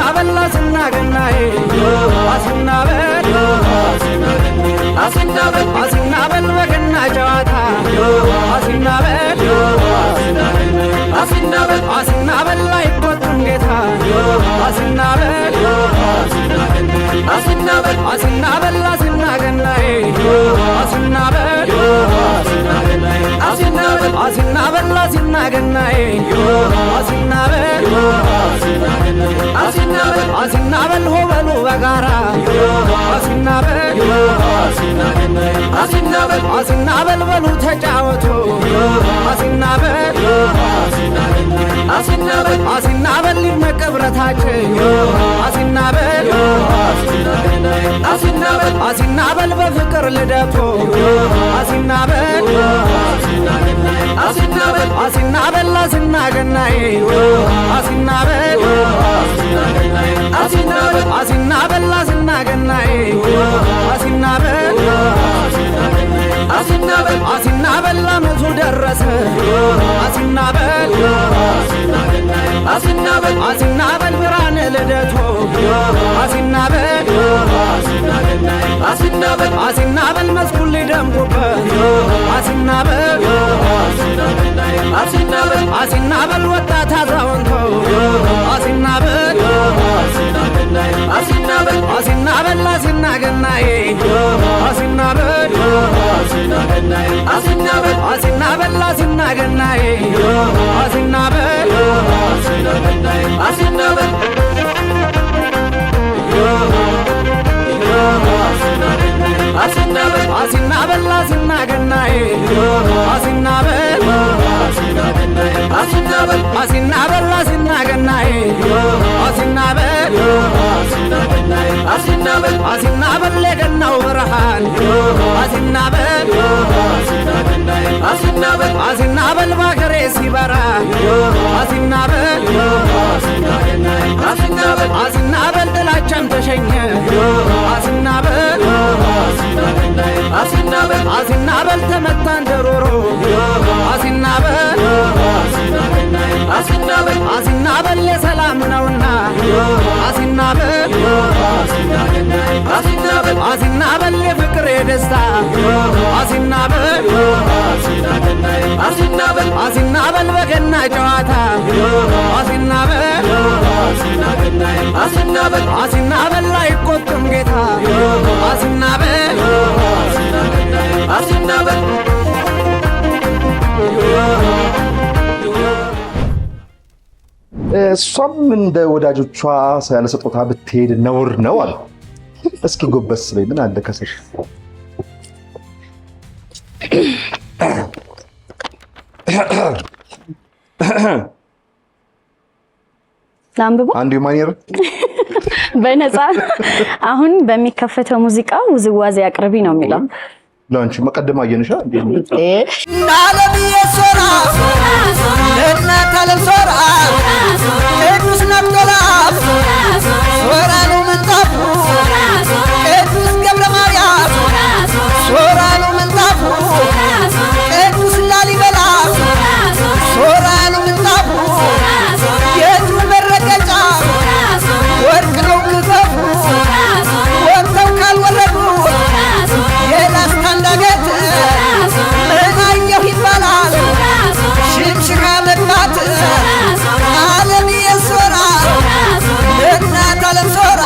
አሲናበል አሲናገናዬ አሲናበል አሲናበል አሲናበል በገና ጨዋታ አሲናበል አሲናበል አሲናበል አይቆጥም ጌታ አሲናበል አሲናበል አሲናበል አሲናገናዬ አሲናበል አሲናበል አሲናበል አሲናገናዬ አሲናበል አሲናበል አሲናበል ሆበሉ በጋራ አሲናበል አሲናበል አሲናበል በሉ ተጫወቱ አሲናበል አሲናበል አሲናበል ይመቀብረታችን አሲናበል አሲናበል አሲናበል በፍቅር ልደቱ አሲናበል አሲናበል አሲናበል አሲናገናዬ አሲናበል አሲናበል አሲናበል አሲናገናዬ አሲናበል አሲናበል አሲናበል አመቱ ደረሰ አሲናበል አሲናበል አሲናበል ብርሃነ ልደቱ አሲናበል አሲናበል አሲናበል መስኩን ሊደምቁበት አሲናበል አሲናበል አሲናበል ወጣት አዛውንቶ አሲናበል አሲናበል አሲናበል አሲናገናዬ አሲናበል አሲናበል አሲናበል አሲናገናዬ አሲናበል አሲናበል አሲናበል አሲናበል አሲናገናዬ አሲናበል አሲናበል አሲናበል አሲናገናዬ አሲናበል አሲናበል አሲናበል የገናው ብርሃን አሲናበል አሲናበል አሲናበል ባገሬ ሲበራ አሲናበል አሲናበል አሲናበል ጥላቻም ተሸኘ አሲናበል አሲናበል አሲናበል ተመታን ደሮሮ አሲናበል አሲናበል አሲናበል የሰላም ነውና አሲናበል አሲናበል አሲናበል የፍቅር የደስታ አሲናበል አሲናበል አሲናበል በገና ጨዋታ አሲናበል አሲናበል አሲናበል አይቆጥም ጌታ አሲናበል አሲናበል እሷም እንደ ወዳጆቿ ያለ ስጦታ ብትሄድ ነውር ነው አለ። እስኪ ጎበስ በይ ምን አለ ከሰሽ ላምብቦ አንዱ ማኒር በነፃ አሁን በሚከፈተው ሙዚቃ ውዝዋዜ አቅርቢ ነው የሚለው። ላንቺ መቀደም አየንሻ እንዴ ናለም የሶራ ለናት አለም ሶራ ቅዱስ ነብቶላ ሶራ ነው ምንጣፉ ቅዱስ ገብረ ማርያም ሶራ ነው ምንጣፉ ቅዱስ ላሊበላ ሶራ ነው ምንጣፉ የቱ መረገጫ ወርቅ ነው ክፈፉ ወጥተው ካልወረዱ የላስታ እንዳገት ምን አየሁ ይባላል ሽምሽጋ መግባት አለም የሶራ እናት አለም ሶራ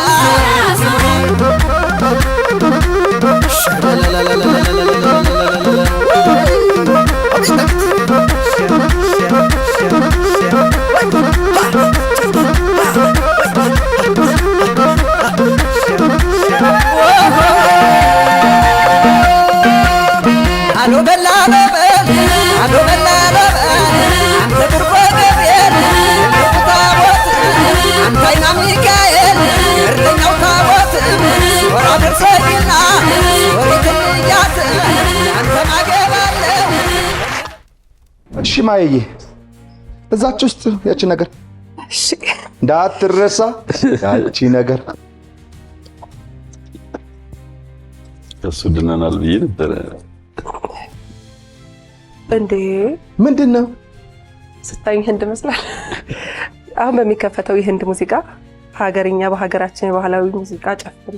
አሎ በላ በል አሎ በላ በል አንተ ድርቆ ገብርኤል ታቦት አንተ አይና ሚካኤል እረኛው ታቦት ሶራ ደርሰኝና ሶሪትን እያት አንተ ማገባለ እሺ ማየዬ እዛች ውስጥ ያቺ ነገር እሺ እንዳትረሳ ያቺ ነገር እሱ ድነናል ብዬ ነበር እንዴ ምንድነው ስታይ ህንድ መስላል። አሁን በሚከፈተው የህንድ ሙዚቃ ሀገርኛ በሀገራችን የባህላዊ ሙዚቃ ጨፍሪ።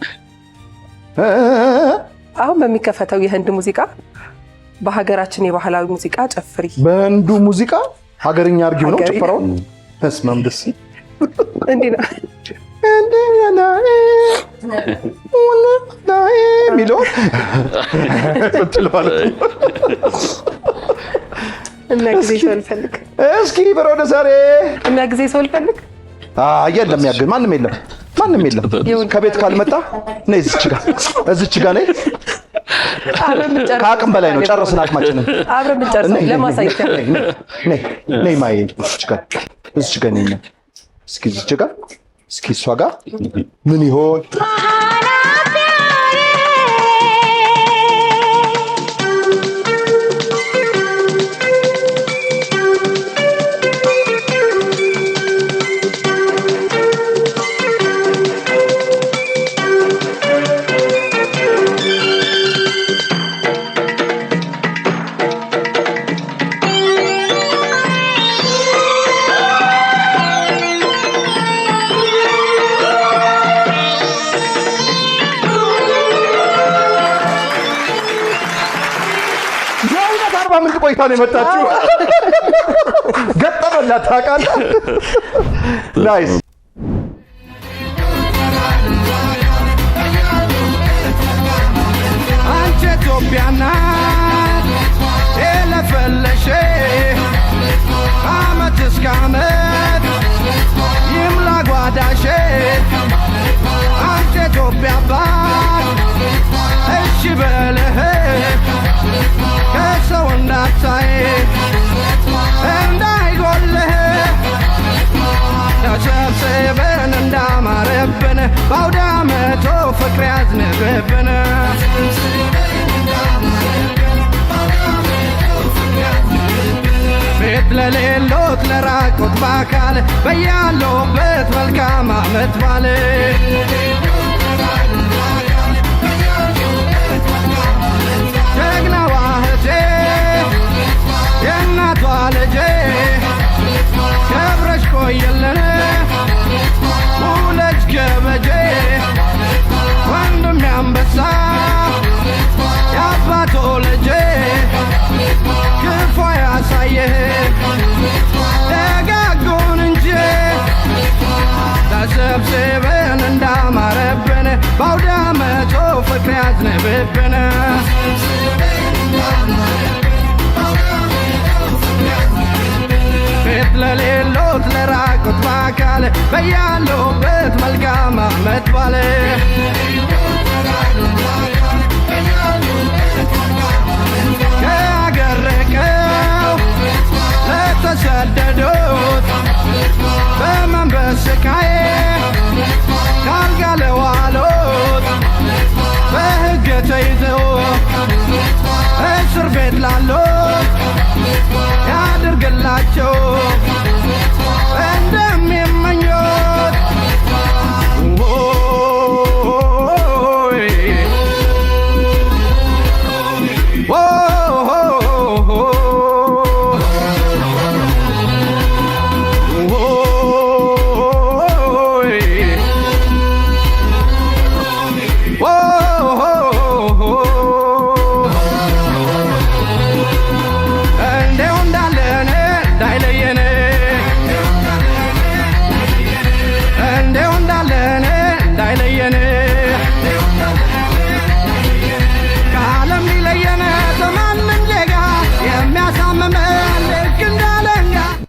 አሁን በሚከፈተው የህንድ ሙዚቃ በሀገራችን የባህላዊ ሙዚቃ ጨፍሪ። በህንዱ ሙዚቃ ሀገርኛ አርጊው ነው ጭፈራው። በስመ ደስ እንዴ ነው ሚለው የሚያግዘኝ ሰው ልፈልግ። እስኪ በሮደ ዛሬ የሚያግዘኝ ሰው ልፈልግ። የለም ያግዝ ማንም የለም ከቤት ካልመጣ ነይ እዚች ጋር ነይ። ከአቅም በላይ ነው። ጨረስን አቅማችንን። አብረን ብንጨርሰው ለማሳየት ነይ ማየ እዚች ጋር ነይ። እስኪ እዚች ጋር እስኪ እሷ ጋር ምን ይሆን? ምን ቆይታ ነው የመጣችው? ገጠመላት ታውቃለህ? ናይስ አንቺ ኢትዮጵያና የለፈለሽ አመት እስከ አመት ይምላ ጓዳሽ አንቺ ኢትዮጵያ አባት እሺ በለህ ከሰው እንዳታይ እንዳይጎልህ ተሰብስበን እንዳማረብን በአውደ ዓመቱ ፍቅር ያዝንብብን ቤት ለሌሎት ለራቁት በአካል በያለውበት መልካም ዓመት ባለ ጀግናዋ እህቴ የእናቷ ልጄ ከብረሽ ቆየልን ውለጅ ገበጄ ወንድም ያንበሳ የአባቶ ልጄ ክፉ ያሳየህ ደጋጉን እንጂ ተሰብስበን እንዳማረብን በአውደ ዓመቱ ፍቅር ያዝንብብን ቤት ለሌሎት ለራቁት በአካል በያሉበት መልካም ዓመት ባለ